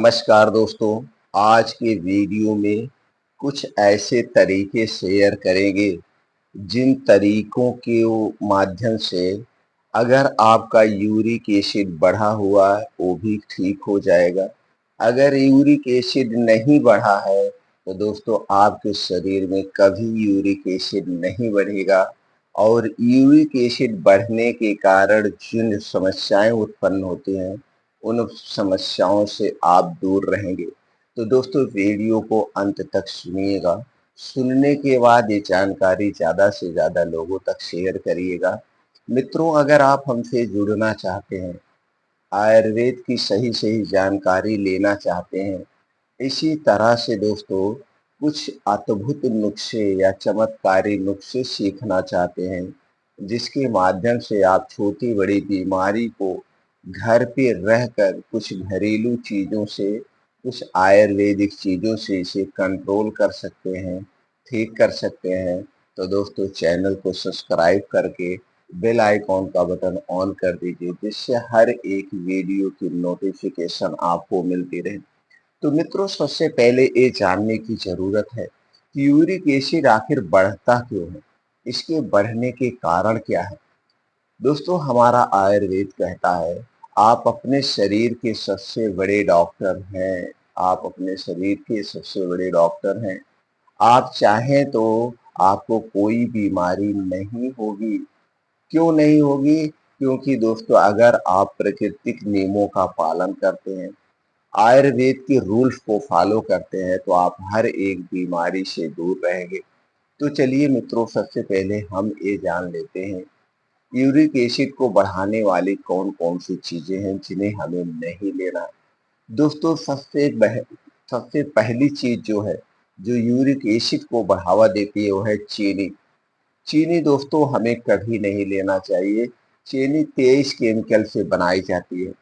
नमस्कार दोस्तों। आज के वीडियो में कुछ ऐसे तरीके शेयर करेंगे जिन तरीकों के माध्यम से अगर आपका यूरिक एसिड बढ़ा हुआ है वो भी ठीक हो जाएगा। अगर यूरिक एसिड नहीं बढ़ा है तो दोस्तों आपके शरीर में कभी यूरिक एसिड नहीं बढ़ेगा और यूरिक एसिड बढ़ने के कारण जिन समस्याएं उत्पन्न होती हैं उन समस्याओं से आप दूर रहेंगे। तो दोस्तों वीडियो को अंत तक सुनिएगा। सुनने के बाद ये जानकारी ज़्यादा से ज़्यादा लोगों तक शेयर करिएगा। मित्रों, अगर आप हमसे जुड़ना चाहते हैं, आयुर्वेद की सही सही जानकारी लेना चाहते हैं, इसी तरह से दोस्तों कुछ अद्भुत नुस्खे या चमत्कारी नुस्खे सीखना चाहते हैं, जिसके माध्यम से आप छोटी बड़ी बीमारी को घर पे रहकर कुछ घरेलू चीज़ों से, कुछ आयुर्वेदिक चीज़ों से इसे कंट्रोल कर सकते हैं, ठीक कर सकते हैं। तो दोस्तों चैनल को सब्सक्राइब करके बेल आइकॉन का बटन ऑन कर दीजिए, जिससे हर एक वीडियो की नोटिफिकेशन आपको मिलती रहे। तो मित्रों, सबसे पहले ये जानने की ज़रूरत है कि यूरिक एसिड आखिर बढ़ता क्यों है? इसके बढ़ने के कारण क्या है? दोस्तों हमारा आयुर्वेद कहता है आप अपने शरीर के सबसे बड़े डॉक्टर हैं। आप अपने शरीर के सबसे बड़े डॉक्टर हैं। आप चाहें तो आपको कोई बीमारी नहीं होगी। क्यों नहीं होगी? क्योंकि दोस्तों अगर आप प्राकृतिक नियमों का पालन करते हैं, आयुर्वेद के रूल्स को फॉलो करते हैं, तो आप हर एक बीमारी से दूर रहेंगे। तो चलिए मित्रों, सबसे पहले हम ये जान लेते हैं यूरिक एसिड को बढ़ाने वाली कौन कौन सी चीजें हैं जिन्हें हमें नहीं लेना है। दोस्तों सबसे पहली चीज जो है, जो यूरिक एसिड को बढ़ावा देती है, वो है चीनी। चीनी दोस्तों हमें कभी नहीं लेना चाहिए। चीनी 23 केमिकल से बनाई जाती है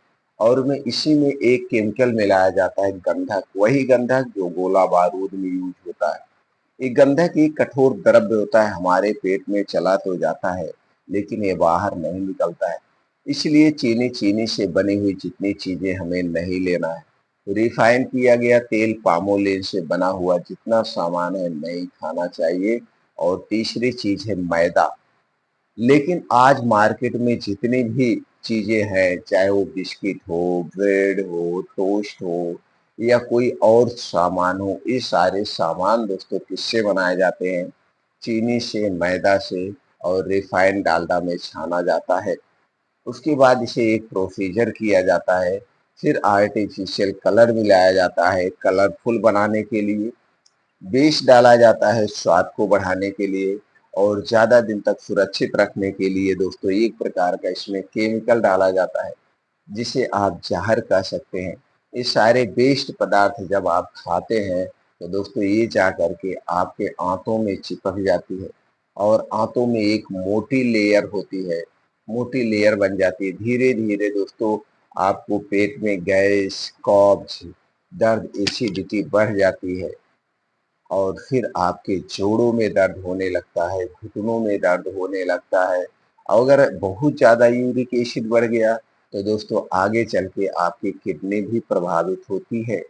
और में इसी में एक केमिकल मिलाया जाता है गंधक, वही गंधक जो गोला बारूद में यूज होता है। ये गंधक एक कठोर द्रव्य होता है, हमारे पेट में चला तो जाता है लेकिन ये बाहर नहीं निकलता है। इसलिए चीनी चीनी से बनी हुई जितनी चीजें हमें नहीं लेना है। रिफाइन किया गया तेल, पामोलिन से बना हुआ जितना सामान है नहीं खाना चाहिए। और तीसरी चीज है मैदा। लेकिन आज मार्केट में जितनी भी चीजें हैं, चाहे वो बिस्किट हो, ब्रेड हो, टोस्ट हो या कोई और सामान हो, ये सारे सामान दोस्तों किससे बनाए जाते हैं? चीनी से, मैदा से और रिफाइंड डालडा में छाना जाता है। उसके बाद इसे एक प्रोसीजर किया जाता है। फिर आर्टिफिशियल कलर मिलाया जाता है कलरफुल बनाने के लिए। बीज डाला जाता है स्वाद को बढ़ाने के लिए और ज़्यादा दिन तक सुरक्षित रखने के लिए दोस्तों एक प्रकार का इसमें केमिकल डाला जाता है, जिसे आप जहर कह सकते हैं। ये सारे वेस्ट पदार्थ जब आप खाते हैं तो दोस्तों ये जा करके आपके आंतों में चिपक जाती है और आंतों में एक मोटी लेयर होती है, मोटी लेयर बन जाती है। धीरे धीरे दोस्तों आपको पेट में गैस, कब्ज, दर्द, एसिडिटी बढ़ जाती है और फिर आपके जोड़ों में दर्द होने लगता है, घुटनों में दर्द होने लगता है। और अगर बहुत ज़्यादा यूरिक एसिड बढ़ गया तो दोस्तों आगे चल के आपकी किडनी भी प्रभावित होती है,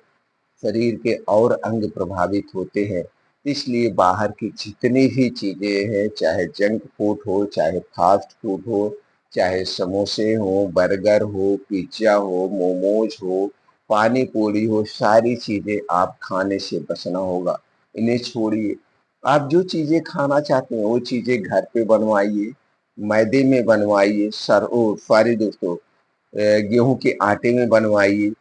शरीर के और अंग प्रभावित होते हैं। इसलिए बाहर की जितनी भी चीज़ें हैं, चाहे जंक फूड हो, चाहे फास्ट फूड हो, चाहे समोसे हो, बर्गर हो, पिज्ज़ा हो, मोमोज हो, पानी पूरी हो, सारी चीज़ें आप खाने से बचना होगा। इन्हें छोड़िए। आप जो चीज़ें खाना चाहते हैं वो चीज़ें घर पे बनवाइए, मैदे में बनवाइए, सॉरी दोस्तों, गेहूँ के आटे में बनवाइए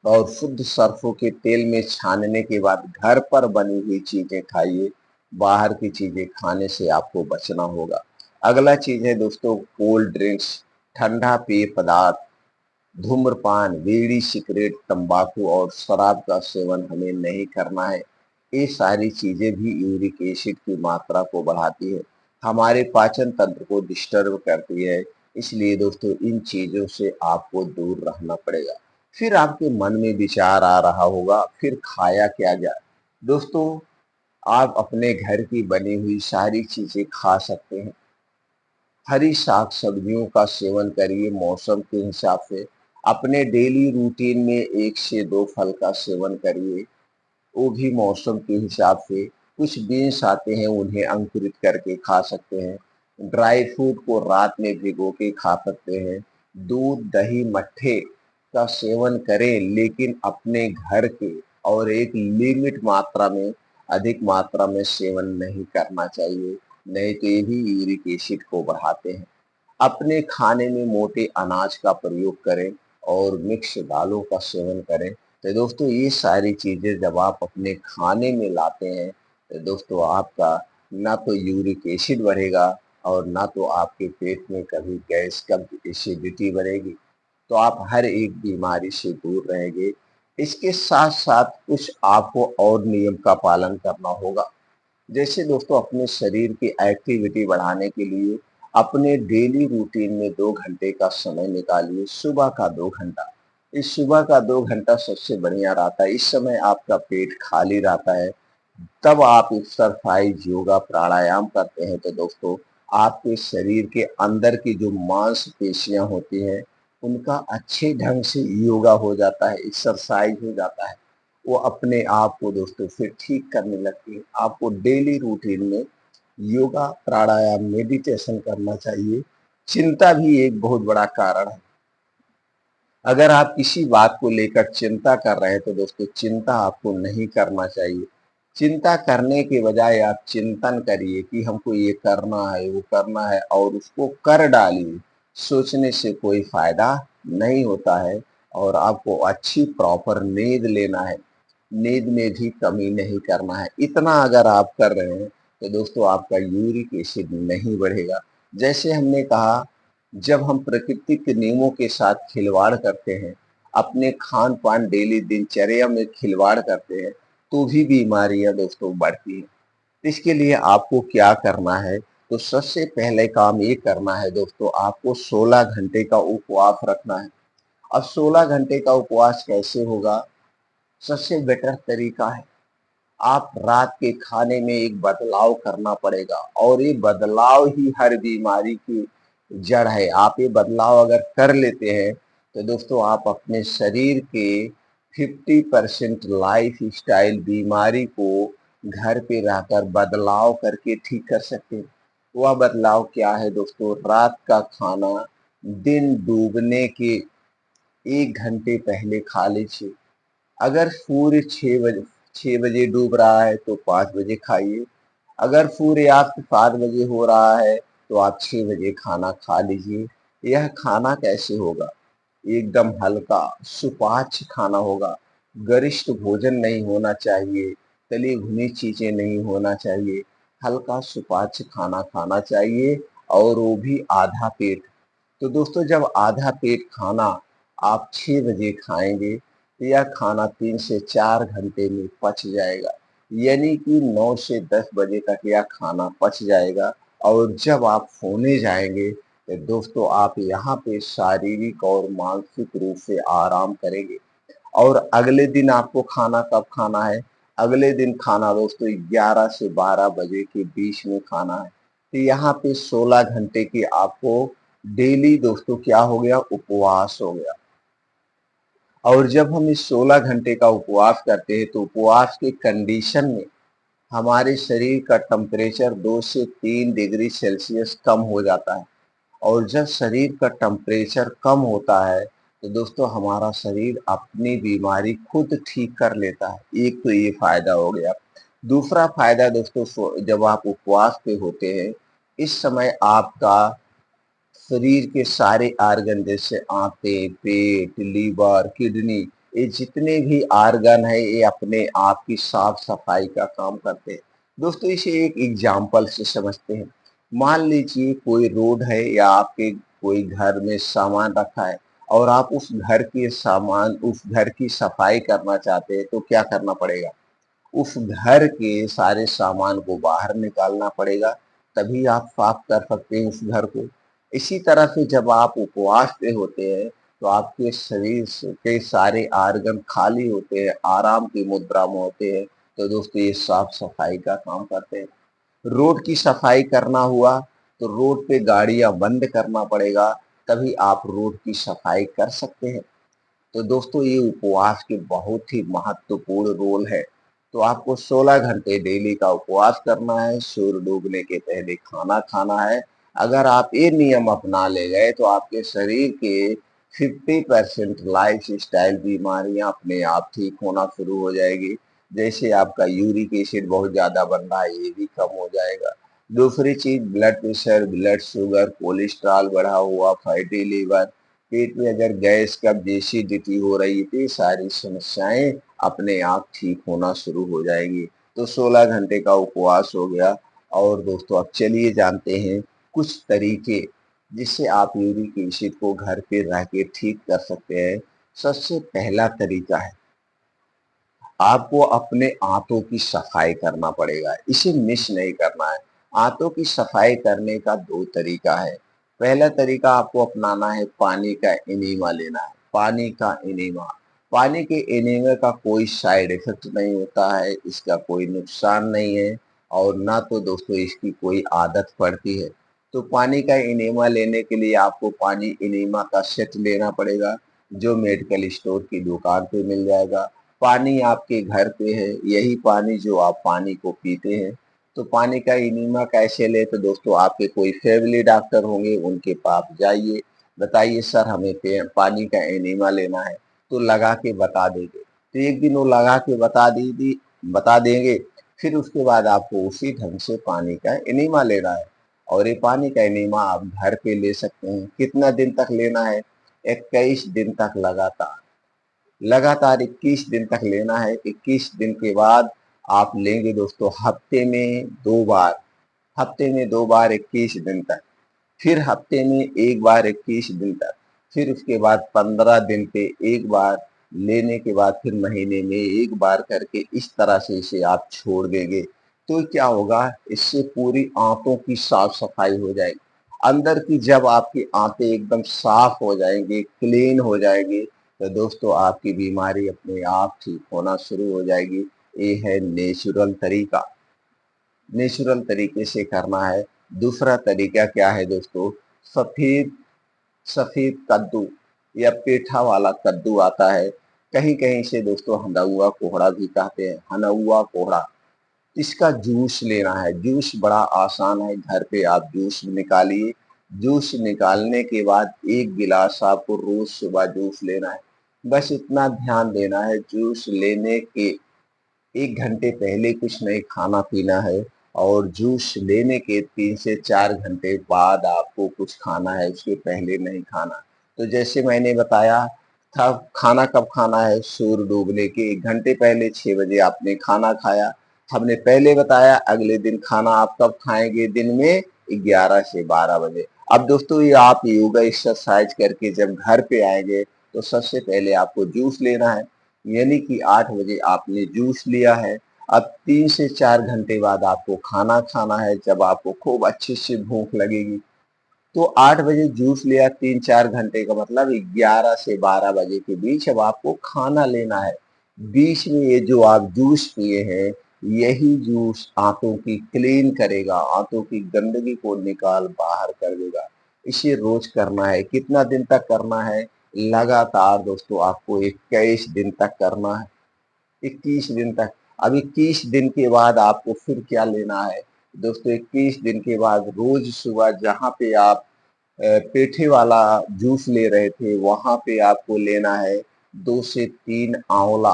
और शुद्ध सरसों के तेल में छानने के बाद घर पर बनी हुई चीजें खाइए। बाहर की चीजें खाने से आपको बचना होगा। अगला चीज है दोस्तों कोल्ड ड्रिंक्स, ठंडा पेय पदार्थ, धूम्रपान, बीड़ी, सिगरेट, तंबाकू और शराब का सेवन हमें नहीं करना है। ये सारी चीजें भी यूरिक एसिड की मात्रा को बढ़ाती है, हमारे पाचन तंत्र को डिस्टर्ब करती है। इसलिए दोस्तों इन चीजों से आपको दूर रहना पड़ेगा। फिर आपके मन में विचार आ रहा होगा फिर खाया क्या जाए? दोस्तों आप अपने घर की बनी हुई सारी चीजें खा सकते हैं। हरी साग सब्जियों का सेवन करिए मौसम के हिसाब से। अपने डेली रूटीन में 1 से 2 फल का सेवन करिए, वो भी मौसम के हिसाब से। कुछ बीन्स आते हैं, उन्हें अंकुरित करके खा सकते हैं। ड्राई फ्रूट को रात में भिगो के खा सकते हैं। दूध, दही, मट्ठे का सेवन करें, लेकिन अपने घर के, और एक लिमिट मात्रा में, अधिक मात्रा में सेवन नहीं करना चाहिए, नहीं तो ये भी यूरिक एसिड को बढ़ाते हैं। अपने खाने में मोटे अनाज का प्रयोग करें और मिक्स दालों का सेवन करें। तो दोस्तों, ये सारी चीज़ें जब आप अपने खाने में लाते हैं, तो दोस्तों आपका ना तो यूरिक एसिड बढ़ेगा और ना तो आपके पेट में कभी गैस, कब्ज, एसिडिटी बढ़ेगी। तो आप हर एक बीमारी से दूर रहेंगे। इसके साथ-साथ कुछ आपको और नियम का पालन करना होगा। जैसे दोस्तों, अपने शरीर की एक्टिविटी बढ़ाने के लिए अपने डेली रूटीन में 2 घंटे का समय निकालिए, सुबह का 2 घंटा। इस सुबह का 2 घंटा सबसे बढ़िया रहता है। इस समय आपका पेट खाली रहता है, तब आप एक्सरसाइज, योगा, प्राणायाम करते हैं, तो दोस्तों आपके शरीर के अंदर की जो मांसपेशियां होती हैं, उनका अच्छे ढंग से योगा हो जाता है, एक्सरसाइज हो जाता है। वो अपने आप को दोस्तों फिर ठीक करने लगती है। आपको डेली रूटीन में योगा, प्राणायाम, मेडिटेशन करना चाहिए। चिंता भी एक बहुत बड़ा कारण है। अगर आप किसी बात को लेकर चिंता कर रहे हैं, तो दोस्तों चिंता आपको नहीं करना चाहिए। चिंता करने के बजाय आप चिंतन करिए कि हमको ये करना है, वो करना है, और उसको कर डालिए। सोचने से कोई फायदा नहीं होता है, और आपको अच्छी प्रॉपर नींद लेना है। नींद में भी कमी नहीं करना है। इतना अगर आप कर रहे हैं, तो दोस्तों आपका यूरिक एसिड नहीं बढ़ेगा। जैसे हमने कहा, जब हम प्रकृति के नियमों के साथ खिलवाड़ करते हैं, अपने खान-पान, डेली दिनचर्या में खिलवाड़ करते हैं, तो भी बीमारियाँ दोस्तों बढ़ती हैं। इसके लिए आपको क्या करना है? तो सबसे पहले काम ये करना है दोस्तों, आपको 16 घंटे का उपवास रखना है। अब 16 घंटे का उपवास कैसे होगा? सबसे बेटर तरीका है, आप रात के खाने में एक बदलाव करना पड़ेगा, और ये बदलाव ही हर बीमारी की जड़ है। आप ये बदलाव अगर कर लेते हैं, तो दोस्तों आप अपने शरीर के 50% लाइफ स्टाइल बीमारी को घर पे रहकर बदलाव करके ठीक कर सकते हैं। वह बदलाव क्या है दोस्तों? रात का खाना दिन डूबने के 1 घंटे पहले खा लीजिए। अगर सूर्य 6 बजे डूब रहा है, तो 5 बजे खाइए। अगर सूर्यास्त 7 बजे हो रहा है, तो आप 6 बजे खाना खा लीजिए। यह खाना कैसे होगा? एकदम हल्का, सुपाच्य खाना होगा। गरिष्ठ भोजन नहीं होना चाहिए, तली भुनी चीज़ें नहीं होना चाहिए। हल्का सुपाच्य खाना खाना चाहिए, और वो भी आधा पेट। तो दोस्तों, जब आधा पेट खाना आप 6 बजे खाएँगे, तो यह खाना 3 से 4 घंटे में पच जाएगा। यानी कि 9 से 10 बजे तक यह खाना पच जाएगा, और जब आप सोने जाएँगे, तो दोस्तों आप यहाँ पे शारीरिक और मानसिक रूप से आराम करेंगे। और अगले दिन आपको खाना कब खाना है? अगले दिन खाना दोस्तों 11 से 12 बजे के बीच में खाना है। तो यहाँ पे 16 घंटे की आपको डेली दोस्तों क्या हो गया? उपवास हो गया। और जब हम इस 16 घंटे का उपवास करते हैं, तो उपवास के कंडीशन में हमारे शरीर का टेम्परेचर 2 से 3 डिग्री सेल्सियस कम हो जाता है। और जब शरीर का टेम्परेचर कम होता है, तो दोस्तों हमारा शरीर अपनी बीमारी खुद ठीक कर लेता है। एक तो ये फ़ायदा हो गया। दूसरा फ़ायदा दोस्तों, जब आप उपवास पे होते हैं, इस समय आपका शरीर के सारे आर्गन, जैसे आंतें, पेट, लीवर, किडनी, ये जितने भी आर्गन है, ये अपने आप की साफ-सफाई का काम करते हैं। दोस्तों इसे एक एग्ज़ाम्पल से समझते हैं। मान लीजिए कोई रोड है, या आपके कोई घर में सामान रखा है, और आप उस घर की सफाई करना चाहते हैं, तो क्या करना पड़ेगा? उस घर के सारे सामान को बाहर निकालना पड़ेगा, तभी आप साफ कर सकते हैं उस घर को। इसी तरह से जब आप उपवास पे होते हैं, तो आपके शरीर के सारे आर्गन खाली होते हैं, आराम की मुद्रा में होते हैं, तो दोस्तों ये साफ सफाई का काम करते हैं। रोड की सफाई करना हुआ, तो रोड पे गाड़ियां बंद करना पड़ेगा, तभी आप रोड की सफाई कर सकते हैं। तो दोस्तों ये उपवास के बहुत ही महत्वपूर्ण रोल है। तो आपको 16 घंटे डेली का उपवास करना है, सूर्य डूबने के पहले खाना खाना है। अगर आप ये नियम अपना ले गए तो आपके शरीर के 50% लाइफ स्टाइल बीमारियां अपने आप ठीक होना शुरू हो जाएगी। जैसे आपका यूरिक एसिड बहुत ज्यादा बन रहा है, ये भी कम हो जाएगा। दूसरी चीज blood pressure, blood sugar, cholesterol बढ़ा हुआ, फैटी लीवर, पेट में अगर गैस कब्ज एसिडिटी हो रही है तो ये सारी समस्याएं अपने आप ठीक होना शुरू हो जाएगी। तो 16 घंटे का उपवास हो गया। और दोस्तों अब चलिए जानते हैं कुछ तरीके जिससे आप यूरिक एसिड को घर पे रह के ठीक कर सकते हैं। सबसे पहला तरीका है, आपको अपने आंतों की सफाई करना पड़ेगा, इसे मिस नहीं करना है। आंतों की सफाई करने का दो तरीका है। पहला तरीका आपको अपनाना है, पानी का एनीमा लेना है। पानी का एनीमा, पानी के एनीमा का कोई साइड इफेक्ट नहीं होता है, इसका कोई नुकसान नहीं है और ना तो दोस्तों इसकी कोई आदत पड़ती है। तो पानी का एनीमा लेने के लिए आपको पानी एनीमा का सेट लेना पड़ेगा, जो मेडिकल स्टोर की दुकान पे मिल जाएगा। पानी आपके घर पे है, यही पानी जो आप पानी को पीते हैं। तो पानी का इनिमा कैसे ले, तो दोस्तों आपके कोई फैमिली डॉक्टर होंगे, उनके पास जाइए, बताइए सर हमें पानी का एनिमा लेना है, तो लगा के बता देंगे। तो एक दिन वो लगा के बता देंगे, फिर उसके बाद आपको उसी ढंग से पानी का एनिमा लेना है। और ये पानी का एनिमा आप घर पे ले सकते हैं। कितना दिन तक लेना है? 21 दिन तक लगातार। लगातार 21 दिन तक लेना है। 21 दिन के बाद आप लेंगे दोस्तों हफ्ते में 2 बार, हफ्ते में 2 बार 21 दिन तक, फिर हफ्ते में 1 बार 21 दिन तक, फिर उसके बाद 15 दिन पे 1 बार, लेने के बाद फिर महीने में 1 बार करके इस तरह से इसे आप छोड़ देंगे। तो क्या होगा, इससे पूरी आंतों की साफ सफाई हो जाएगी। अंदर की जब आपकी आंतें एकदम साफ हो जाएंगी, क्लीन हो जाएगी, तो दोस्तों आपकी बीमारी अपने आप ठीक होना शुरू हो जाएगी। ये है नेचुरल तरीका, नेचुरल तरीके से करना है। दूसरा तरीका क्या है दोस्तों, सफेद सफेद कद्दू या पेठा वाला कद्दू आता है, कहीं कहीं से दोस्तों हनउआ कोहड़ा भी कहते हैं, हनउआ कोहड़ा। इसका जूस लेना है। जूस बड़ा आसान है, घर पे आप जूस निकालिए। जूस निकालने के बाद 1 गिलास आपको रोज सुबह जूस लेना है। बस इतना ध्यान देना है, जूस लेने के 1 घंटे पहले कुछ नहीं खाना पीना है और जूस लेने के 3 से 4 घंटे बाद आपको कुछ खाना है, उसके पहले नहीं खाना। तो जैसे मैंने बताया था, खाना कब खाना है? सूर्य डूबने के 1 घंटे पहले 6 बजे आपने खाना खाया। हमने पहले बताया अगले दिन खाना आप कब खाएंगे? दिन में 11 से 12 बजे। अब दोस्तों ये आप योगा एक्सरसाइज करके जब घर पे आएंगे तो सबसे पहले आपको जूस लेना है, यानी कि 8 बजे आपने जूस लिया है। अब 3 से 4 घंटे बाद आपको खाना खाना है, जब आपको खूब अच्छी सी भूख लगेगी। तो 8 बजे जूस लिया, 3-4 घंटे का मतलब 11 से 12 बजे के बीच अब आपको खाना लेना है। बीच में ये जो आप जूस पिए हैं, यही जूस आंतों की क्लीन करेगा, आंतों की गंदगी को निकाल बाहर कर देगा। इसे रोज करना है। कितना दिन तक करना है? लगातार दोस्तों आपको 21 दिन तक करना है। 21 दिन तक। अब 21 दिन के बाद आपको फिर क्या लेना है? दोस्तों 21 दिन के बाद रोज सुबह जहाँ पे आप पेठे वाला जूस ले रहे थे, वहां पे आपको लेना है 2 से 3 आंवला।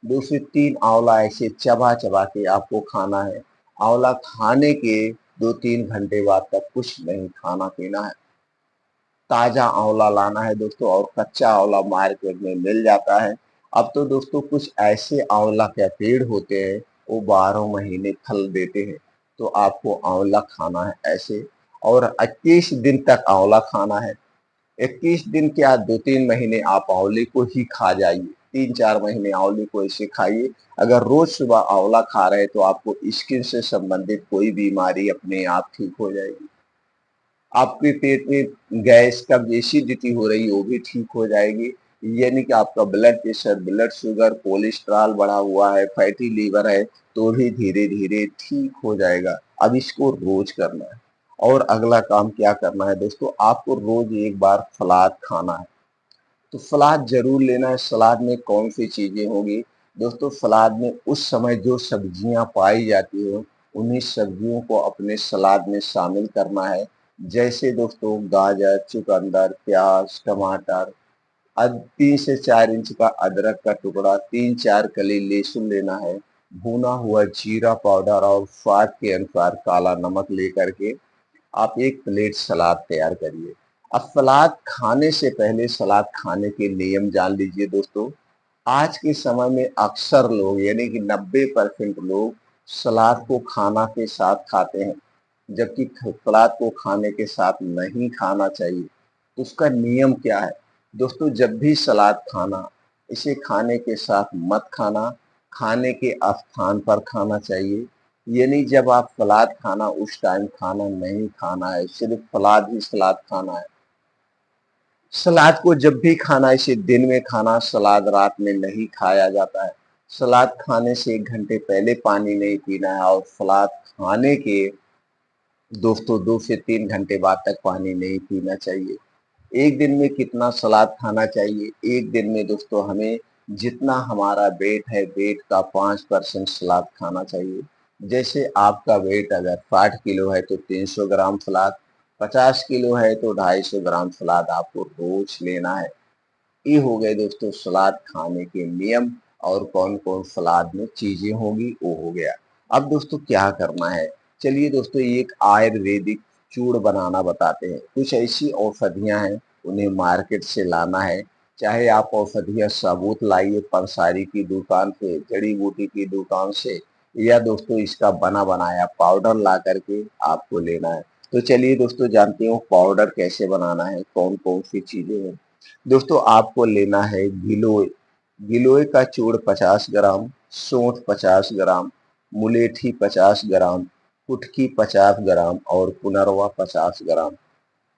2 से 3 आंवला ऐसे चबा चबा के आपको खाना है। आंवला खाने के 2-3 घंटे बाद तक कुछ नहीं खाना पीना है। ताजा आंवला लाना है दोस्तों, और कच्चा आंवला मार्केट में मिल जाता है। अब तो दोस्तों कुछ ऐसे आंवला के पेड़ होते हैं, वो 12 महीने फल देते हैं। तो आपको आंवला खाना है ऐसे, और 21 दिन तक आंवला खाना है। 21 दिन क्या, 2-3 महीने आप आंवले को ही खा जाइए। 3-4 महीने आंवले को ऐसे खाइए। अगर रोज सुबह आंवला खा रहे हैं तो आपको स्किन से संबंधित कोई बीमारी अपने आप ठीक हो जाएगी। आपके पेट में गैस कब्ज एसिडिटी हो रही है वो भी ठीक हो जाएगी। यानी कि आपका blood pressure, blood sugar, cholesterol बढ़ा हुआ है, फैटी लीवर है, तो भी धीरे धीरे ठीक हो जाएगा। अब इसको रोज करना है। और अगला काम क्या करना है दोस्तों, आपको रोज 1 बार सलाद खाना है। तो सलाद जरूर लेना है। सलाद में कौन सी चीजें होंगी दोस्तों? सलाद में उस समय जो सब्जियां पाई जाती हो उन्हीं सब्जियों को अपने सलाद में शामिल करना है। जैसे दोस्तों गाजर, चुकंदर, प्याज, टमाटर, 3 से 4 इंच का अदरक का टुकड़ा, 3-4 कली लहसुन लेना है, भुना हुआ जीरा पाउडर और स्वाद के अनुसार काला नमक लेकर के आप एक प्लेट सलाद तैयार करिए। अब सलाद खाने से पहले सलाद खाने के नियम जान लीजिए दोस्तों। आज के समय में अक्सर लोग यानी कि 90% लोग सलाद को खाना के साथ खाते हैं, जबकि सलाद को खाने के साथ नहीं खाना चाहिए। तो उसका नियम क्या है दोस्तों? जब भी सलाद खाना, इसे खाने के साथ मत खाना, खाने के स्थान पर खाना चाहिए। यानी जब आप सलाद खाना उस टाइम खाना नहीं खाना है, सिर्फ सलाद ही सलाद खाना है। सलाद को जब भी खाना इसे दिन में खाना, सलाद रात में नहीं खाया जाता है। सलाद खाने से 1 घंटे पहले पानी नहीं पीना है और सलाद खाने के दोस्तों 2 से 3 घंटे बाद तक पानी नहीं पीना चाहिए। एक दिन में कितना सलाद खाना चाहिए? एक दिन में दोस्तों हमें जितना हमारा वेट है, वेट का 5% सलाद खाना चाहिए। जैसे आपका वेट अगर 60 किलो है तो 300 ग्राम सलाद, 50 किलो है तो 250 ग्राम सलाद आपको रोज लेना है। ये हो गए दोस्तों सलाद खाने के नियम, और कौन कौन सलाद में चीजें होंगी वो हो गया। अब दोस्तों क्या करना है, चलिए दोस्तों एक आयुर्वेदिक चूर्ण बनाना बताते हैं। कुछ ऐसी औषधियां हैं, उन्हें मार्केट से लाना है। चाहे आप औषधियां साबुत लाइए पंसारी की दुकान से, जड़ी बूटी की दुकान से, या दोस्तों इसका बना बनाया पाउडर ला करके आपको लेना है। तो चलिए दोस्तों जानते हो पाउडर कैसे बनाना है, कौन कौन सी चीजें हैं। दोस्तों आपको लेना है गिलोय। गिलोय का चूर्ण 50 ग्राम, सौंठ 50 ग्राम, मुलेठी 50 ग्राम, कुटकी 50 ग्राम और पुनरवा 50 ग्राम।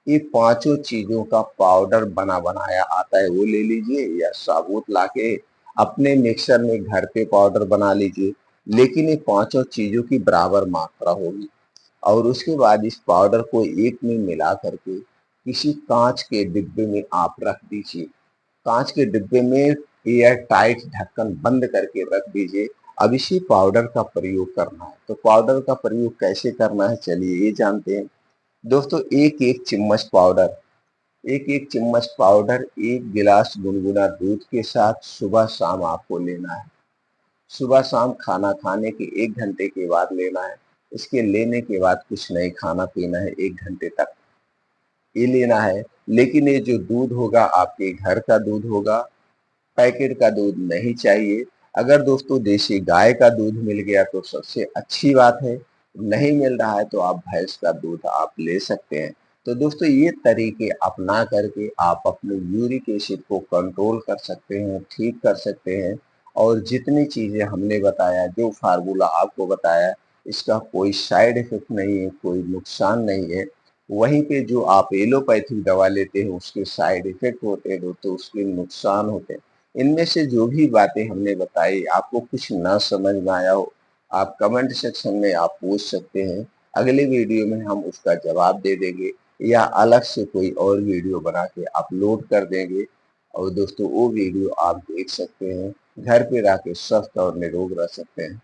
ये पांचों चीजों का पाउडर बना बनाया आता है, वो ले लीजिए, या साबुत लाके अपने मिक्सर में घर पे पाउडर बना लीजिए। लेकिन ये पांचों चीजों की बराबर मात्रा होगी। और उसके बाद इस पाउडर को एक में मिला करके किसी कांच के डिब्बे में आप रख दीजिए। कांच के डिब्बे में एयर टाइट ढक्कन बंद करके रख दीजिए। अब इसी पाउडर का प्रयोग करना है। तो पाउडर का प्रयोग कैसे करना है चलिए ये जानते हैं। दोस्तों एक एक चम्मच पाउडर, एक एक चम्मच पाउडर 1 गिलास गुनगुना दूध के साथ सुबह शाम आपको लेना है। सुबह शाम खाना खाने के 1 घंटे के बाद लेना है। इसके लेने के बाद कुछ नहीं खाना पीना है 1 घंटे तक, ये लेना है। लेकिन ये जो दूध होगा आपके घर का दूध होगा, पैकेट का दूध नहीं चाहिए। अगर दोस्तों देसी गाय का दूध मिल गया तो सबसे अच्छी बात है, नहीं मिल रहा है तो आप भैंस का दूध आप ले सकते हैं। तो दोस्तों ये तरीके अपना करके आप अपने यूरिक एसिड को कंट्रोल कर सकते हैं, ठीक कर सकते हैं। और जितनी चीजें हमने बताया, जो फार्मूला आपको बताया, इसका कोई साइड इफेक्ट नहीं है, कोई नुकसान नहीं है। वहीं पे जो आप एलोपैथिक दवा लेते हैं उसके साइड इफेक्ट होते हैं दोस्तों, उसके नुकसान होते हैं। इनमें से जो भी बातें हमने बताई आपको कुछ ना समझ में आया हो, आप कमेंट सेक्शन में आप पूछ सकते हैं। अगले वीडियो में हम उसका जवाब दे देंगे, या अलग से कोई और वीडियो बना के अपलोड कर देंगे। और दोस्तों वो वीडियो आप देख सकते हैं, घर पे रह के स्वस्थ और निरोग रह सकते हैं।